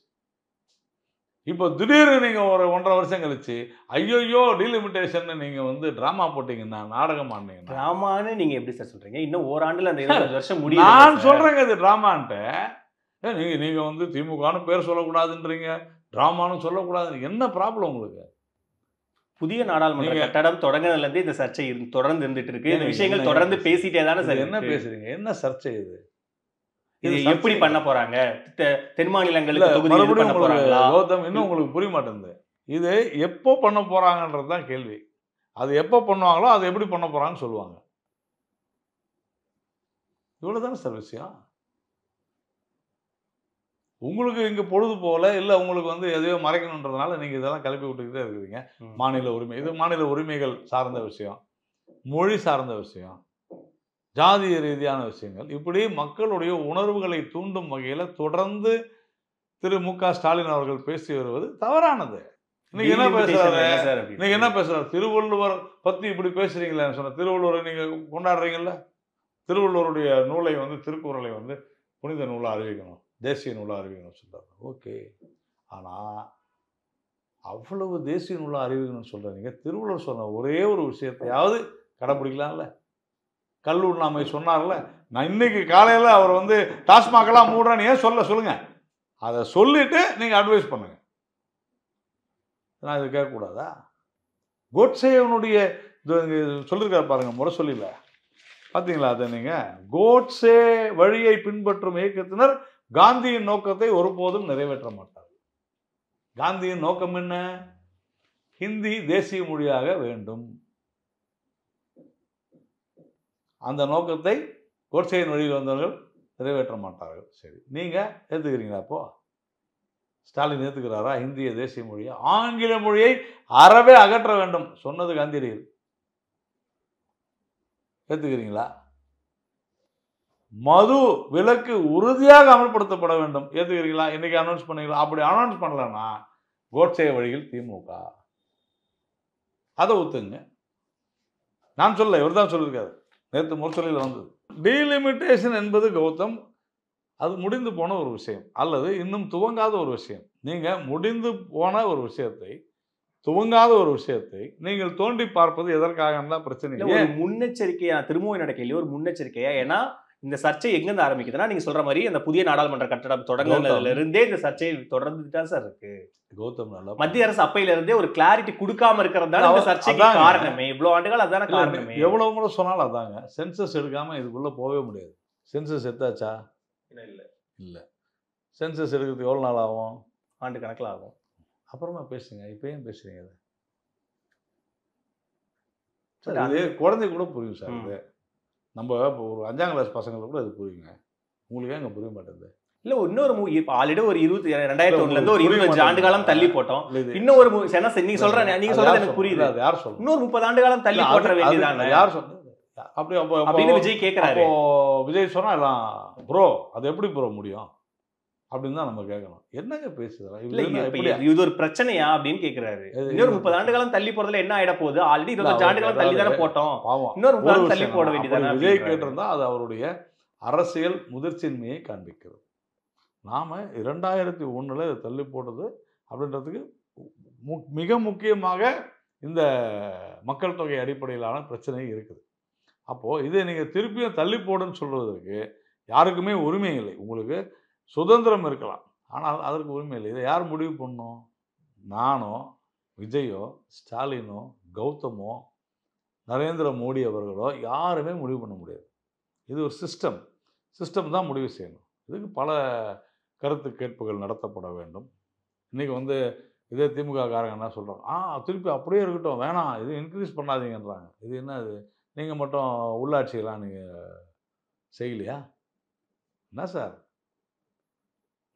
இப்போ திடீர்னு நீங்கள் ஒரு 1.5 வருஷம் கழிச்சு ஐயோ டீலிமிட்டேஷன் நீங்கள் ட்ராமா போட்டீங்கன்னா, நாடகம் ஆனீங்கன்னா. ட்ராமான்னு நீங்கள் எப்படி சார் சொல்கிறீங்க? இன்னும் ஓராண்டில் அந்த 20 வருஷம் முடியும். நான் சொல்கிறேங்க இது ட்ராமான்ட்டு. நீங்கள் திமுகன்னு பேர் சொல்லக்கூடாதுன்றீங்க, ட்ராமான்னு சொல்லக்கூடாது. என்ன ப்ராப்ளம் உங்களுக்கு? புதிய நாடாளுமன்ற கட்டடம் தொடங்கினதுலேருந்து இந்த சர்ச்சை தொடர்ந்து இருந்துட்டு இருக்கு. இந்த விஷயங்கள் தொடர்ந்து பேசிட்டே தானே சார். என்ன பேசுறீங்க? என்ன சர்ச்சை இது? இது எப்படி பண்ண போறாங்க? தென் மாநிலங்களுக்கு தொகுதி பண்ண போறாங்களா? கௌதம், இன்னும் உங்களுக்கு புரிய மாட்டேங்குது. இது எப்போ பண்ண போறாங்கன்றது தான் கேள்வி. அது எப்போ பண்ணுவாங்களோ அது எப்படி பண்ண போறாங்கன்னு சொல்லுவாங்க. இவ்வளவுதானே சார் விஷயம். உங்களுக்கு இங்க பொழுது போல இல்லை, உங்களுக்கு எதையோ மறைக்கணுன்றதுனால நீங்க இதெல்லாம் கிளப்பி விட்டுக்கிட்டே இருக்கிறீங்க. மாநில உரிமை, இது மாநில உரிமைகள் சார்ந்த விஷயம், மொழி சார்ந்த விஷயம், ஜாதிய ரீதியான விஷயங்கள், இப்படி மக்களுடைய உணர்வுகளை தூண்டும் வகையில் தொடர்ந்து திரு மு.க. ஸ்டாலின் அவர்கள் பேசி வருவது தவறானது. இன்னைக்கு என்ன பேசுறாரு? இன்னைக்கு என்ன பேசுறாரு? திருவள்ளுவர் பத்தி இப்படி பேசுறீங்களேன்னு சொன்ன. திருவள்ளுவரை நீங்க கொண்டாடுறீங்கல்ல, திருவள்ளுவருடைய நூலை வந்து திருக்குறளை வந்து புனித நூலாக அறிவிக்கணும், தேசிய நூலாக அறிவிக்கணும் சொல்றாரு. ஓகே, ஆனா அவ்வளவு தேசிய நூலாக அறிவிக்கணும்னு சொல்றீங்க. திருவள்ளுவர் சொன்ன ஒரே ஒரு விஷயத்தையாவது கடைப்பிடிக்கலாம்ல. கல்லூர்நாமை சொன்னார்ல, நான் இன்னைக்கு காலையில் அவர் வந்து டாஸ்மாகெல்லாம் மூடுறேன்னு ஏன் சொல்லுங்க. அதை சொல்லிட்டு நீங்க அட்வைஸ் பண்ணுங்க. நான் இது கேட்கக்கூடாதா? கோட்சேவனுடைய சொல்லியிருக்காரு பாருங்க, முறை சொல்லில பார்த்தீங்களா? அதை நீங்க கோட்சே வழியை பின்பற்றும் இயக்கத்தினர் காந்தியின் நோக்கத்தை ஒருபோதும் நிறைவேற்ற மாட்டார். காந்தியின் நோக்கம் என்ன? ஹிந்தி தேசிய மொழியாக வேண்டும். அந்த நோக்கத்தை கோட்சேயின் வழியில் வந்தவர்கள் நிறைவேற்ற மாட்டார்கள். சரி, நீங்க ஏத்துக்கிறீங்களா? அப்போ ஸ்டாலின் ஏத்துக்கிறாரா இந்திய தேசிய மொழியை? ஆங்கில மொழியை அறவே அகற்ற வேண்டும் சொன்னது காந்தியடிகள். ஏத்துக்கிறீங்களா? மது விலக்கு உறுதியாக அமல்படுத்தப்பட வேண்டும். ஏத்துக்கிறீங்களா? இன்னைக்கு அனௌன்ஸ் பண்ணீங்களா? அப்படி அனௌன்ஸ் பண்ணலன்னா கோட்சே வழியில் திமுக. அதை ஒத்துங்க. நான் சொல்ல, இவர் தான் சொல்லியிருக்காரு, நேற்று முரசொலியில் வந்தது. டீலிமிட்டேஷன் என்பது கௌதம் அது முடிந்து போன ஒரு விஷயம், அல்லது இன்னும் துவங்காத ஒரு விஷயம். நீங்க முடிந்து போன ஒரு விஷயத்தை, துவங்காத ஒரு விஷயத்தை நீங்கள் தோண்டி பார்ப்பது எதற்காக தான் பிரச்சனை. ஒரு முன்னெச்சரிக்கையா, திரும்பவும் என்னோட கேள்வி ஒரு முன்னெச்சரிக்கையா? ஏன்னா இந்த சர்ச்சை எங்கிருந்து ஆரம்பிக்குதுன்னா, நீங்க சொல்ற மாதிரி அந்த புதிய நாடாளுமன்ற கட்டடம் தொடங்குனதுல இருந்தே இந்த சர்ச்சை தொடர்ந்துட்டு தான் சார் இருக்கு. கௌதம், மத்திய அரசு அப்பையில இருந்தே ஒரு கிளாரிட்டி கொடுக்காம இருக்கிறதால இந்த சர்ச்சைக்கு காரணமே. இவ்வளவு ஆண்டுகள் அதான காரணமே. எவ்வளவு முறை சொன்னாலும் அதாங்க. சென்சஸ் எடுக்காம இதுக்குள்ள போகவே முடியாது. சென்சஸ் எடுத்தாச்சா? இல்ல. சென்சஸ் எடுக்கிறதுக்கு எவ்வளவு நாள் ஆகும்? ஆண்டு கணக்கில் ஆகும். அப்புறமா பேசுங்க. இப்ப ஏன் பேசுறீங்க? அது குழந்தை கூட புரியும் சார். இது நம்ம ஒரு 5ஆம் கிளாஸ் பசங்களுக்கு கூட இது புரியுங்க. உங்களுக்கு ஏங்க புரிய மாட்டேங்குது? இல்ல, இன்னொரு ஆல்ரெடி ஒரு 2001ல இருந்து ஒரு 25 ஆண்டு காலம் தள்ளி போட்டோம். இன்னும் ஒரு நீங்க சொல்றது எனக்கு புரியுது. யார் சொல்றது? இன்னொரு 30 ஆண்டு காலம் தள்ளி போட்ட வேண்டியதானே. யார் சொன்னது? அப்படி அப்படின்னு விஜய் கேட்கிறாரு. விஜய் சொன்னா எல்லாம் ப்ரோ அது எப்படி ப்ரோ முடியும் அப்படின்னு தான் நம்ம கேட்கணும். என்னங்க பேசுறா? இது ஒரு பிரச்சனையா அப்படின்னு கேட்கிறாரு. இன்னொரு 30 ஆண்டு காலம் தள்ளி போறதுல என்ன ஆயிட போகுது? ஆல்ரெடி 25 ஆண்டு காலம் தள்ளி தானே போட்டோம். இன்னொரு 30 ஆண்டு தள்ளி போட வேண்டியதானே. விஜய் கேட்டிருந்தா அது அவருடைய அரசியல் முதிர்ச்சியின்மையை காண்பிக்கிறது. நாம 2001 தள்ளி போடுறது அப்படின்றதுக்கு மிக முக்கியமாக இந்த மக்கள் தொகை அடிப்படையிலான பிரச்சனை இருக்குது. அப்போ இதை நீங்க திருப்பியும் தள்ளி போடுன்னு சொல்வதற்கு யாருக்குமே உரிமை இல்லை. உங்களுக்கு சுதந்திரம் இருக்கலாம், ஆனால் அதற்கு உரிமை இல்லை. இதை யார் முடிவு பண்ணணும்? நானோ, விஜயோ, ஸ்டாலினோ, கௌதமோ, நரேந்திர மோடி அவர்களோ யாருமே முடிவு பண்ண முடியாது. இது ஒரு சிஸ்டம் தான் முடிவு செய்யணும். இதுக்கு பல கருத்து கேட்புகள் நடத்தப்பட வேண்டும். இன்றைக்கி வந்து இதே திமுக காரங்க என்ன சொல்கிறாங்க? திருப்பி அப்படியே இருக்கட்டும், வேணாம், இது இன்க்ரீஸ் பண்ணாதீங்கன்றாங்க. இது என்ன? இது நீங்கள் மட்டும் உள்ளாட்சியெல்லாம் நீங்கள் செய்யலையா என்ன சார்?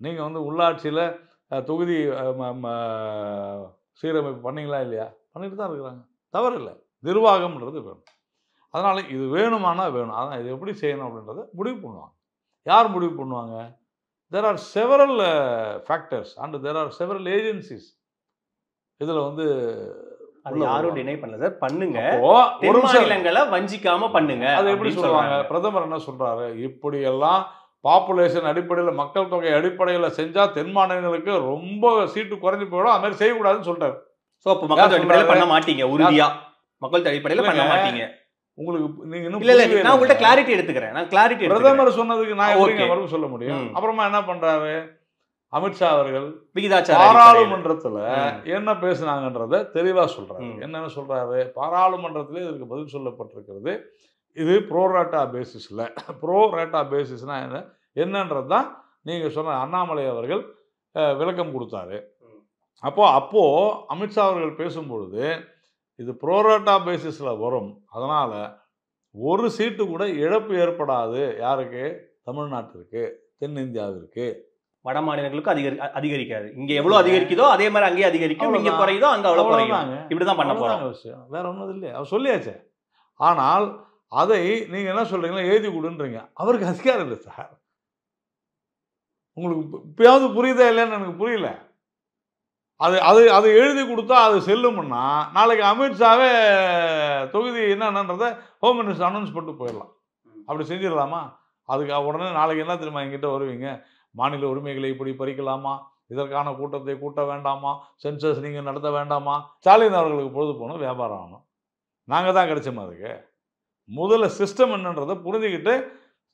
நீங்கள் வந்து உள்ளாட்சியில் தொகுதி சீரமைப்பு பண்ணீங்களா இல்லையா? பண்ணிட்டு தான் இருக்கிறாங்க, தவறு இல்லை. நிர்வாகம்ன்றது வேணும். அதனால் இது வேணுமானா வேணும். அதான் இது எப்படி செய்யணும் அப்படின்றத முடிவு பண்ணுவாங்க. யார் முடிவு பண்ணுவாங்க? there are several factors and there are several agencies. இதில் வந்து யாரும் டினை பண்ணல சார். பண்ணுங்க, ஒரு மாநிலங்களை வஞ்சிக்காம பண்ணுங்க. அது எப்படி சொல்லுவாங்க? பிரதமர் என்ன சொல்றாரு? இப்படியெல்லாம் பாப்புலேஷன் அடிப்படையில், மக்கள் தொகை அடிப்படையில் செஞ்சா தென் மாநிலங்களுக்கு ரொம்ப சீட்டு குறைஞ்சு போயிடும், அது மாதிரி செய்யக்கூடாதுன்னு சொல்றாரு. ஸோ அப்போ மக்கள் தொகை அடிப்படையில் பண்ண மாட்டீங்க, உறுதியா மக்கள் தொகை அடிப்படையில் பண்ண மாட்டீங்க. உங்களுக்கு நீங்க இன்னும் நான் உங்கள்கிட்ட கிளாரிட்டி எடுத்துக்கிறேன். நான் கிளாரிட்டி பிரதமர் சொன்னதுக்கு நான் எப்படி சொல்ல முடியும்? அப்புறமா என்ன பண்றாரு அமித்ஷா அவர்கள்? பாராளுமன்றத்துல என்ன பேசினாங்கன்றத தெளிவா சொல்றாரு. என்னன்னு சொல்றாரு? பாராளுமன்றத்திலே இதற்கு பதில் சொல்லப்பட்டிருக்கிறது. இது ப்ரோராட்டா பேசிஸ்ல. ப்ரோராட்டா பேசிஸ்னா என்னன்றது தான் நீங்க சொன்ன அண்ணாமலை அவர்கள் விளக்கம் கொடுத்தாரு. அப்போ அமித்ஷா அவர்கள் பேசும்பொழுது இது ப்ரோராட்டா பேசிஸ்ல வரும், அதனால ஒரு சீட்டு கூட இழப்பு ஏற்படாது. யாருக்கு? தமிழ்நாட்டிற்கு, தென்னிந்தியாவிற்கு. வட மாநிலங்களுக்கு அதிகரிக்காது. இங்க எவ்வளவு அதிகரிக்குதோ அதே மாதிரி அங்கேயே அதிகரிக்கும். இங்க குறையுதோ அங்க அவ்வளவு குறையும். இப்படிதான் பண்ண போறாங்க. விஷயம் வேற ஒன்றும் இல்லையே, அவர் சொல்லியாச்சே. ஆனால் அதை நீங்க என்ன சொல்றீங்களா? எழுதி கொடுன்றீங்க. அவருக்கு அதிகாரம் இல்லை சார். உங்களுக்கு இப்பயாவது புரியுதா இல்லைன்னு எனக்கு புரியல. அது அது அது எழுதி கொடுத்தா அது செல்லும்னா நாளைக்கு அமித்ஷாவே தொகுதி என்னன்றதை ஹோம் மினிஸ்டர் அனௌன்ஸ் பண்ணிட்டு போயிடலாம். அப்படி செஞ்சிடலாமா? அதுக்கு உடனே நாளைக்கு என்ன தெரியுமா என்கிட்ட வருவீங்க, மாநில உரிமைகளை இப்படி பறிக்கலாமா, இதற்கான கூட்டத்தை கூட்ட வேண்டாமா, சென்சஸ் நீங்கள் நடத்த வேண்டாமா. ஸ்டாலின் அவர்களுக்கு பொழுது போகணும், வியாபாரம் ஆகணும். நாங்கள் தான் கிடைச்சோம். அதுக்கு முதல்ல சிஸ்டம் என்னன்றதை புரிஞ்சுக்கிட்டு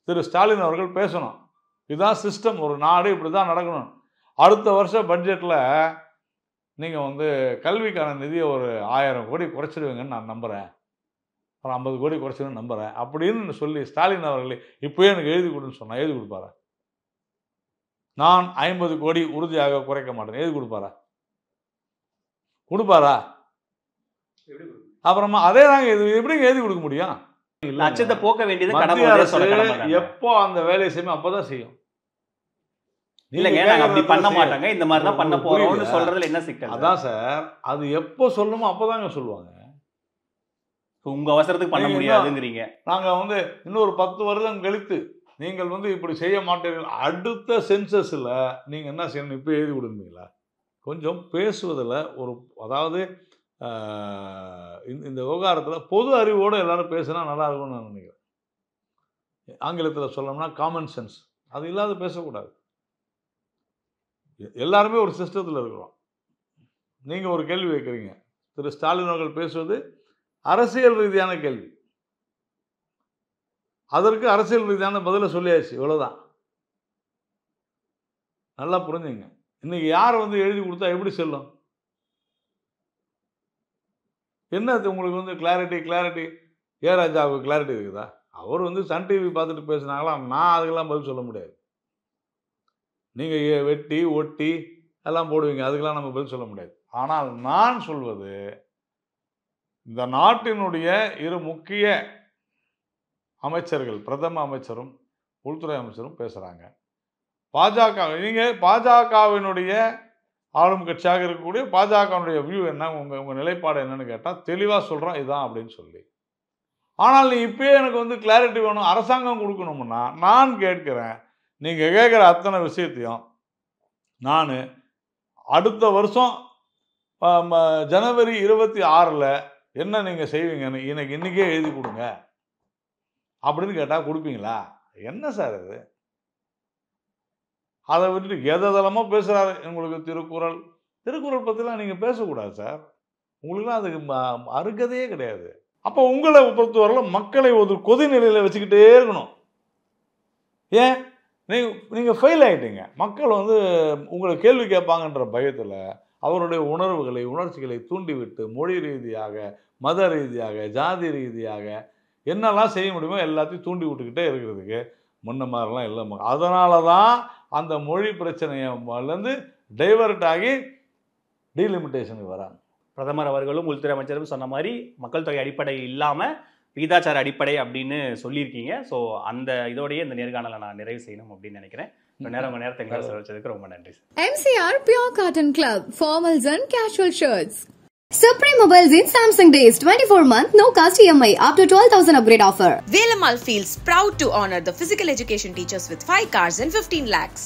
திரு ஸ்டாலின் அவர்கள் பேசணும். இதுதான் சிஸ்டம், ஒரு நாடு இப்படி தான் நடக்கணும். அடுத்த வருஷம் பட்ஜெட்டில் நீங்கள் கல்விக்கான நிதியை ஒரு 1000 கோடி குறைச்சிடுவீங்கன்னு நான் நம்புகிறேன், ஒரு 50 கோடி குறைச்சிடுன்னு நம்புகிறேன் அப்படின்னு சொல்லி ஸ்டாலின் அவர்களே இப்போயே எனக்கு எழுதி கொடுன்னு சொன்னால் எழுதி கொடுப்பாரா? நான் 50 கோடி உறுதியாக குறைக்க மாட்டேன் எழுதி கொடுப்பாரா? கொடுப்பாரா? அப்புறமா அதே தாங்க, இது எப்படிங்க எழுதி கொடுக்க முடியும்? அச்சத்தை போக்க வேண்டியது மத்திய அரசு எப்போ அந்த வேலையை செய்யும் அப்பதான் செய்யும். இல்லங்க, நாங்க அப்படி பண்ண மாட்டாங்க, இந்த மாதிரி தான் பண்ண போறோம்னு சொல்றதுல என்ன சிக்கல்? அதான் சார், அது எப்போ சொல்லணுமோ அப்பதாங்க சொல்லுவாங்க. உங்க அவசரத்துக்கு பண்ண முடியாதுங்கிறீங்க. நாங்க இன்னொரு 10 வருடம் கழித்து நீங்கள் இப்படி செய்ய மாட்டீர்கள், அடுத்த சென்சஸ்ல நீங்க என்ன செய்யணும் இப்போ எழுதி கொடுப்பீங்களா? கொஞ்சம் பேசுவதில் ஒரு, அதாவது இந்த விவகாரத்தில் பொது அறிவோடு எல்லாரும் பேசினா நல்லா இருக்கும்னு நான் நினைக்கிறேன். ஆங்கிலத்தில் சொல்லணும்னா காமன் சென்ஸ், அது இல்லாத பேசக்கூடாது. எல்லாருமே ஒரு சிஸ்டத்தில் இருக்கிறோம். நீங்கள் ஒரு கேள்வி வைக்கிறீங்க, திரு ஸ்டாலின் அவர்கள் பேசுவது அரசியல் ரீதியான கேள்வி, அதற்கு அரசியல் ரீதியான பதிலை சொல்லியாச்சு, இவ்வளோதான். நல்லா புரிஞ்சுங்க. இன்னைக்கு யார் எழுதி கொடுத்தா எப்படி செல்லும்? என்ன உங்களுக்கு கிளாரிட்டி ஏ ராஜாவுக்கு கிளாரிட்டி இருக்குதா? அவர் சன் டிவி பார்த்துட்டு பேசினாங்களா, நான் அதுக்கெல்லாம் பதில் சொல்ல முடியாது. நீங்கள் வெட்டி ஒட்டி எல்லாம் போடுவீங்க, அதுக்கெல்லாம் நம்ம பதில் சொல்ல முடியாது. ஆனால் நான் சொல்வது, இந்த நாட்டினுடைய 2 முக்கிய அமைச்சர்கள், பிரதம அமைச்சரும் உள்துறை அமைச்சரும் பேசுகிறாங்க. பாஜக, நீங்கள் பாஜகவினுடைய ஆளும் கட்சியாக இருக்கக்கூடிய பாஜகனுடைய வியூ என்ன, உங்கள் நிலைப்பாடு என்னன்னு கேட்டால் தெளிவாக சொல்கிறோம் இதுதான் அப்படின்னு சொல்லி. ஆனால் நீ இப்போயே எனக்கு கிளாரிட்டி வேணும், அரசாங்கம் கொடுக்கணும்னா நான் கேட்குறேன், நீங்கள் கேட்குற அத்தனை விஷயத்தையும் நான் அடுத்த வருஷம் ஜனவரி 26 என்ன நீங்கள் செய்வீங்கன்னு எனக்கு இன்றைக்கே எழுதி கொடுங்க அப்படின்னு கேட்டால் கொடுப்பீங்களா? என்ன சார் இது? அதை விட்டுட்டு எதெல்லாமோ பேசுகிறாரு. உங்களுக்கு திருக்குறள் பற்றிலாம் நீங்கள் பேசக்கூடாது சார், உங்களுக்குலாம் அதுக்கு அருகதையே கிடையாது. அப்போ உங்களை பொறுத்தவரையில் மக்களை ஒரு கொதிநிலையில் வச்சுக்கிட்டே இருக்கணும். ஏன் நீங்கள் ஃபெயில் ஆகிட்டீங்க. மக்கள் உங்களை கேள்வி கேட்பாங்கன்ற பயத்தில் அவருடைய உணர்ச்சிகளை தூண்டிவிட்டு மொழி ரீதியாக, மத ரீதியாக, ஜாதி ரீதியாக என்னெல்லாம் செய்ய முடியுமோ எல்லாத்தையும் தூண்டி விட்டுக்கிட்டே இருக்கிறதுக்கு முன்ன மாதிரிலாம் இல்லை. அதனால தான் அந்த மொழி பிரச்சனையிலேருந்து டைவர்ட் ஆகி டீலிமிட்டேஷனுக்கு வராங்க. பிரதமர் அவர்களும் உள்துறை அமைச்சரும் சொன்ன மாதிரி மக்கள் தொகை அடிப்படை இல்லாமல் விகிதாச்சார அடிப்படை அப்படின்னு சொல்லியிருக்கீங்க. ஸோ அந்த இதோடையே இந்த நேர்காணலை நான் நிறைவு செய்யணும் அப்படின்னு நினைக்கிறேன். உங்கள் நேரத்தை எங்களை செலவழிச்சதுக்கு ரொம்ப நன்றி. MCR Pure Cotton Club, formals and casual shirts. Supreme Mobiles in Samsung Days, 24-month no cost EMI up to 12,000 upgrade offer. Velamal feels proud to honor the physical education teachers with 5 cars and 15 lakhs.